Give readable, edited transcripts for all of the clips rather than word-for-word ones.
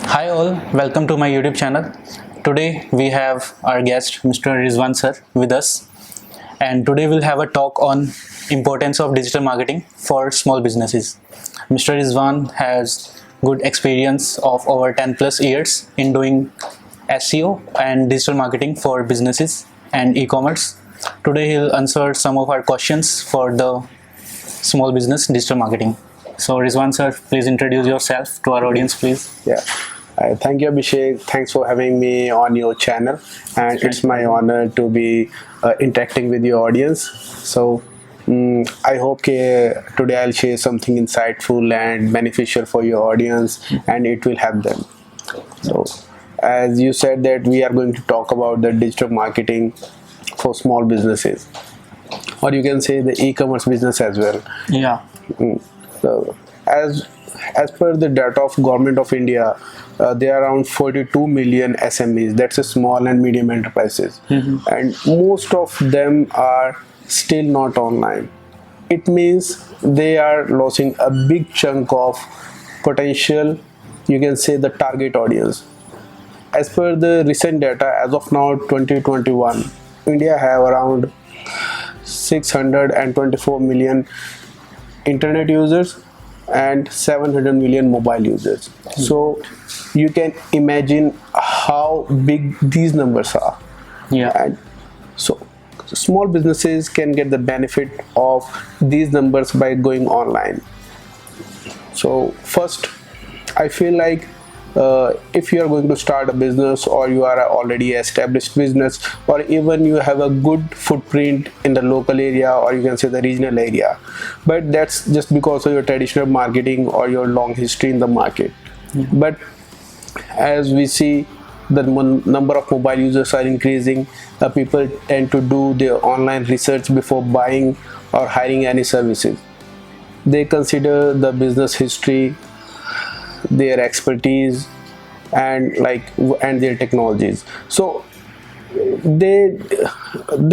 Hi all, welcome to my YouTube channel. Today we have our guest Mr. Rizwan sir with us, and today we'll have a talk on importance of digital marketing for small businesses. Mr. Rizwan has good experience of over 10 plus years in doing SEO and digital marketing for businesses and e-commerce. Today he'll answer some of our questions for the small business digital marketing. So Rizwan sir, please introduce yourself to our audience, please. Yeah. Thank you, Abhishek. Thanks for having me on your channel, and it's my honor to be interacting with your audience. So, I hope today I'll share something insightful and beneficial for your audience, and it will help them. So, as you said that we are going to talk about the digital marketing for small businesses, or you can say the e-commerce business as well. Yeah. So, as per the data of Government of India, there are around 42 million SMEs. That's a small and medium enterprises, and most of them are still not online. It means they are losing a big chunk of potential. You can say the target audience. As per the recent data, as of now, 2021, India have around 624 million internet users and 700 million mobile users. So you can imagine how big these numbers are. Yeah. And so small businesses can get the benefit of these numbers by going online. So first, I feel like if you are going to start a business, or you are already established business, or even you have a good footprint in the local area, or you can say the regional area, but that's just because of your traditional marketing or your long history in the market. But as we see, the number of mobile users are increasing. People tend to do their online research before buying or hiring any services. They consider the business history, their expertise, and their technologies. So they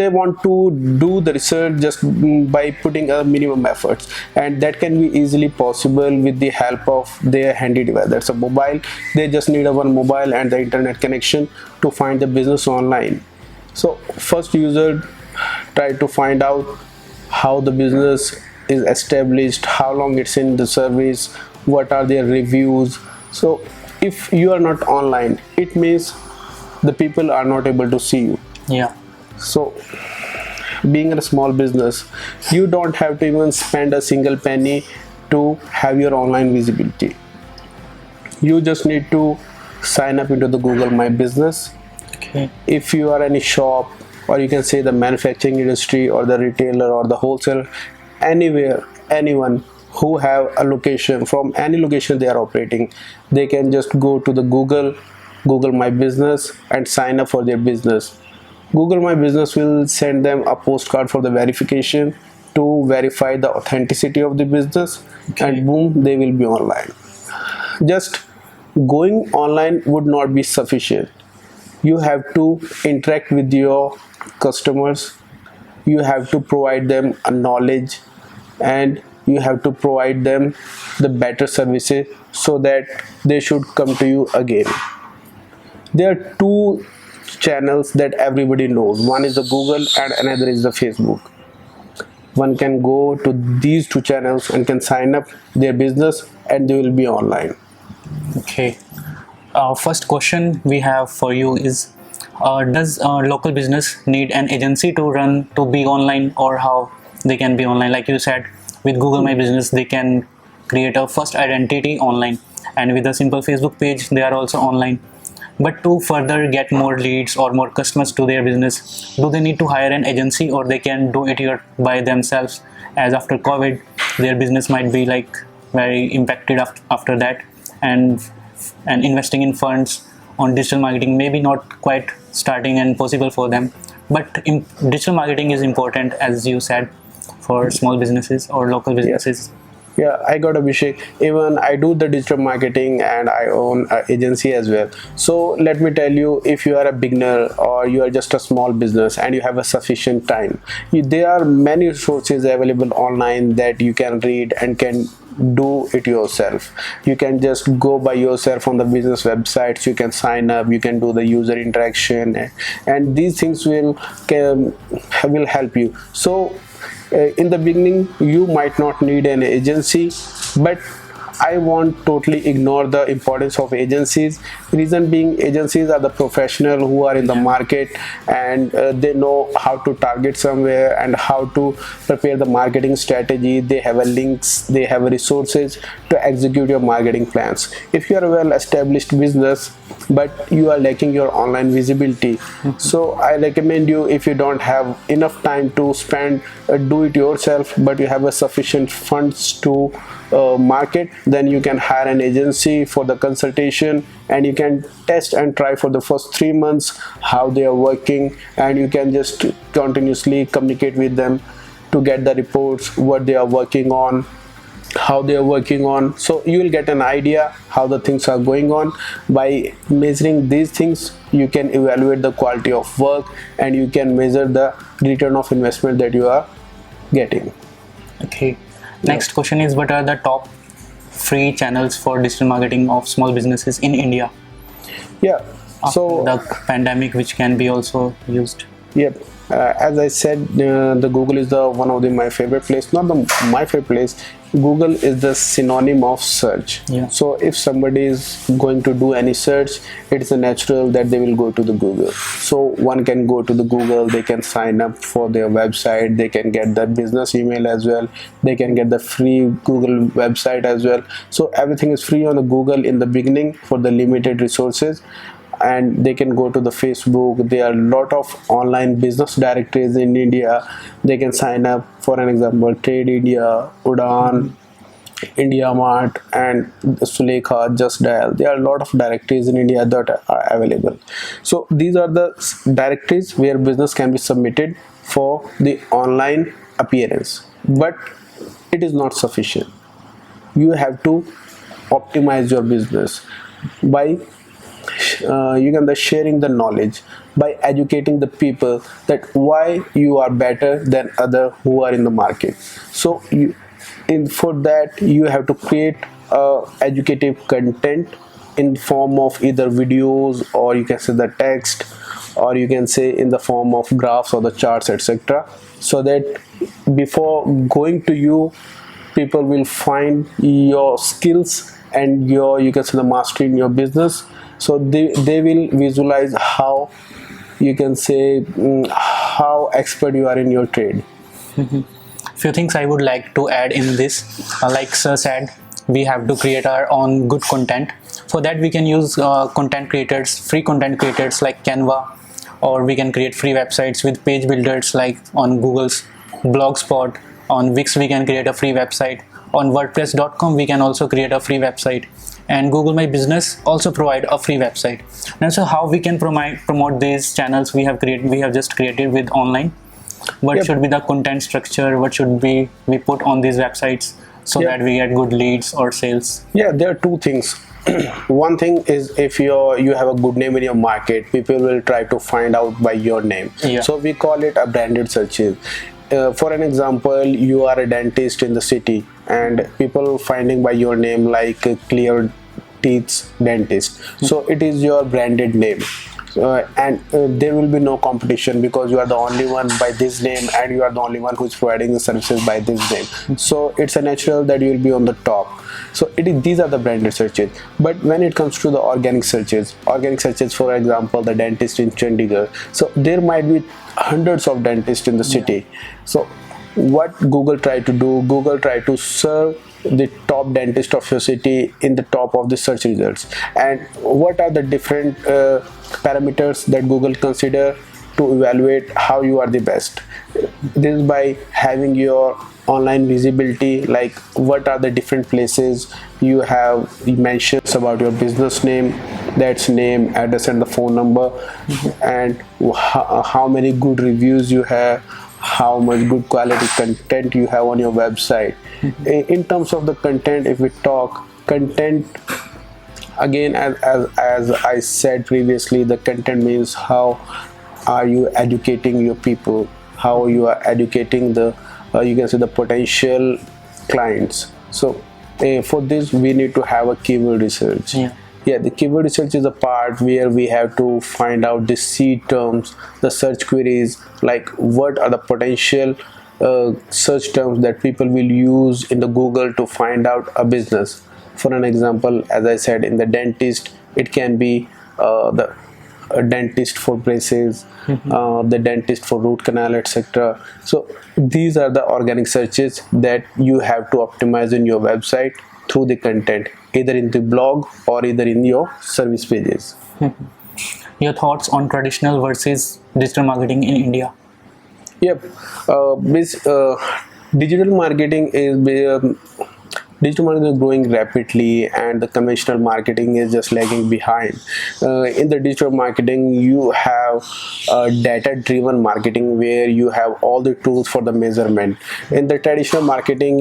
want to do the research just by putting a minimum efforts, and that can be easily possible with the help of their handy device. That's a mobile. They just need a one mobile and the internet connection to find the business online. So first, user try to find out how the business is established, how long it's in the service, what are their reviews. So if you are not online, it means the people are not able to see you. Yeah. So being a small business, you don't have to even spend a single penny to have your online visibility. You just need to sign up into the Google My Business. Okay. If you are any shop, or you can say the manufacturing industry, or the retailer, or the wholesaler, anywhere, anyone who have a location, from any location they are operating, they can just go to the Google My Business and sign up for their business. Google My Business will send them a postcard for the verification to verify the authenticity of the business. Okay. And boom, they will be online. Just going online would not be sufficient. You have to interact with your customers, you have to provide them a knowledge, and you have to provide them the better services so that they should come to you again. There are two channels that everybody knows. One is the Google and another is the Facebook. One can go to these two channels and can sign up their business, and they will be online. Okay. First question we have for you is, does local business need an agency to be online, or how they can be online? Like you said, with Google My Business, they can create a first identity online, and with a simple Facebook page, they are also online. But to further get more leads or more customers to their business, do they need to hire an agency, or they can do it here by themselves? As after COVID, their business might be like very impacted after that, and investing in funds on digital marketing maybe not quite starting and possible for them. But digital marketing is important, as you said, for small businesses or local businesses. Yeah, I got Abhishek. Even I do the digital marketing, and I own an agency as well. So let me tell you, if you are a beginner or you are just a small business and you have a sufficient time, there are many resources available online that you can read and can do it yourself. You can just go by yourself on the business websites, you can sign up, you can do the user interaction, and these things will help you. So in the beginning you might not need an agency, but I won't totally ignore the importance of agencies. Reason being, agencies are the professional who are in the market, and they know how to target somewhere and how to prepare the marketing strategy. They have a links, they have resources to execute your marketing plans. If you are a well established business but you are lacking your online visibility, so I recommend you, if you don't have enough time to spend, do it yourself, but you have a sufficient funds to market, then you can hire an agency for the consultation, and you can test and try for the first 3 months how they are working, and you can just continuously communicate with them to get the reports, what they are working on, how they are working on. So you will get an idea how the things are going on. By measuring these things, you can evaluate the quality of work, and you can measure the return of investment that you are getting. Okay. Next question is, what are the top free channels for digital marketing of small businesses in India Yeah, so after the pandemic, which can be also used? yep. As I said, the Google is the one of my favorite place. Not my favorite place. Google is the synonym of search. Yeah. So if somebody is going to do any search, it is natural that they will go to the Google. So one can go to the Google. They can sign up for their website. They can get the business email as well. They can get the free Google website as well. So everything is free on the Google in the beginning for the limited resources. And they can go to the Facebook. There are a lot of online business directories in India. They can sign up, for an example, Trade India, Udan, India Mart, and Sulekha, Just Dial. There are a lot of directories in India that are available. So these are the directories where business can be submitted for the online appearance. But it is not sufficient. You have to optimize your business by sharing the knowledge, by educating the people that why you are better than other who are in the market. So for that you have to create educative content in form of either videos, or you can say the text, or you can say in the form of graphs or the charts, etc., so that before going to you, people will find your skills and you can say the mastery in your business. So they will visualize how, you can say, how expert you are in your trade. Few things I would like to add in this. Like Sir said, we have to create our own good content. For that we can use content creators, free content creators like Canva, or we can create free websites with page builders like on Google's Blogspot. On Wix we can create a free website. On WordPress.com we can also create a free website. And Google My Business also provide a free website. Now, so how we can promote these channels we have just created with online? What should be the content structure? What should we put on these websites so that we get good leads or sales? Yeah, there are two things. One thing is, if you have a good name in your market, people will try to find out by your name. So we call it a branded searches. For an example, you are a dentist in the city, and people finding by your name like Clear Teeth Dentist. So it is your branded name. And there will be no competition, because you are the only one by this name, and you are the only one who is providing the services by this name. So it's a natural that you will be on the top. So these are the branded searches. But when it comes to the organic searches, for example, the dentist in Chandigarh, so there might be hundreds of dentists in the city. So what Google try to do, Google try to serve the top dentist of your city in the top of the search results. And what are the different parameters that Google consider to evaluate how you are the best? This is by having your online visibility, like what are the different places you have mentions about your business name, that's name, address, and the phone number, and how many good reviews you have, how much good quality content you have on your website. In terms of the content, if we talk content, again, as I said previously, the content means how are you educating your people, how you are educating the you can say the potential clients. So For this we need to have a keyword research. Yeah, the keyword research is a part where we have to find out the seed terms, the search queries, like what are the potential search terms that people will use in the Google to find out a business. For an example, as I said, in the dentist, it can be the a dentist for braces, the dentist for root canal, etc. So these are the organic searches that you have to optimize in your website through the content, either in the blog or either in your service pages. Your thoughts on traditional versus digital marketing in India? Yep. Digital marketing is digital marketing is growing rapidly, and the conventional marketing is just lagging behind. In the digital marketing, you have data driven marketing where you have all the tools for the measurement. In the traditional marketing,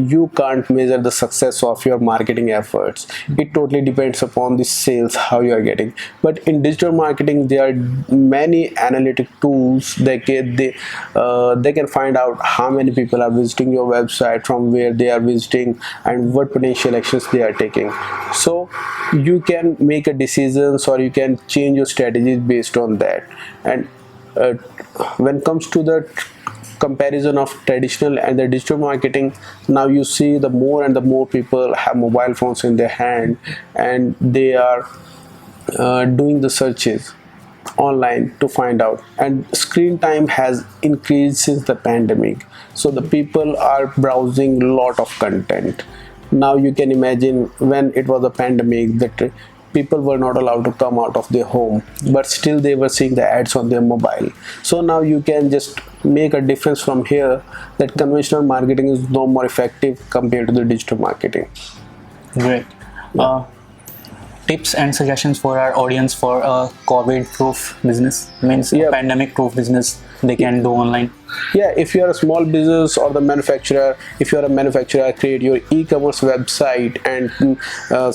you can't measure the success of your marketing efforts. It totally depends upon the sales, how you are getting. But in digital marketing, there are many analytic tools that they can find out how many people are visiting your website, from where they are visiting, and what potential actions they are taking. So you can make a decisions, or you can change your strategies based on that. And when it comes to the comparison of traditional and the digital marketing, now you see the more and the more people have mobile phones in their hand, and they are doing the searches online to find out, and screen time has increased since the pandemic, so the people are browsing a lot of content. Now you can imagine, when it was a pandemic, that people were not allowed to come out of their home, but still they were seeing the ads on their mobile. So now you can just make a difference from here, that conventional marketing is no more effective compared to the digital marketing. Great. Tips and suggestions for our audience for a COVID-proof business, means a pandemic-proof business they can do online? Yeah, if you are a small business or the manufacturer, if you are a manufacturer, create your e-commerce website and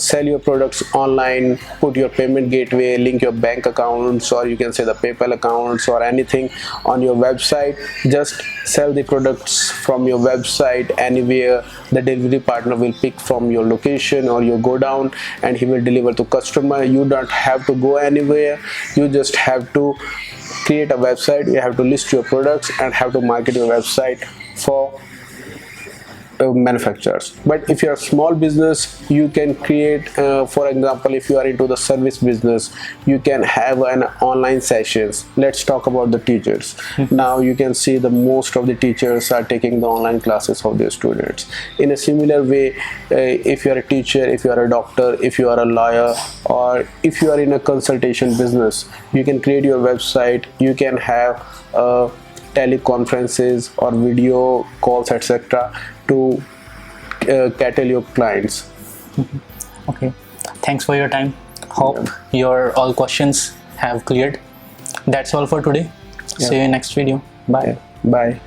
sell your products online. Put your payment gateway, link your bank accounts, or you can say the PayPal accounts or anything on your website. Just sell the products from your website anywhere. The delivery partner will pick from your location or your godown, and he will deliver to customer. You don't have to go anywhere. You just have to create a website. You have to list your products and have to market your website for manufacturers. But if you're a small business, you can create, for example, if you are into the service business, you can have an online sessions. Let's talk about the teachers. Now you can see the most of the teachers are taking the online classes of their students. In a similar way, if you are a teacher, if you are a doctor, if you are a lawyer, or if you are in a consultation business, you can create your website. You can have teleconferences or video calls, etc., to cater your clients. Okay, thanks for your time. Hope your all questions have cleared. That's all for today. See you in next video. Bye. Bye.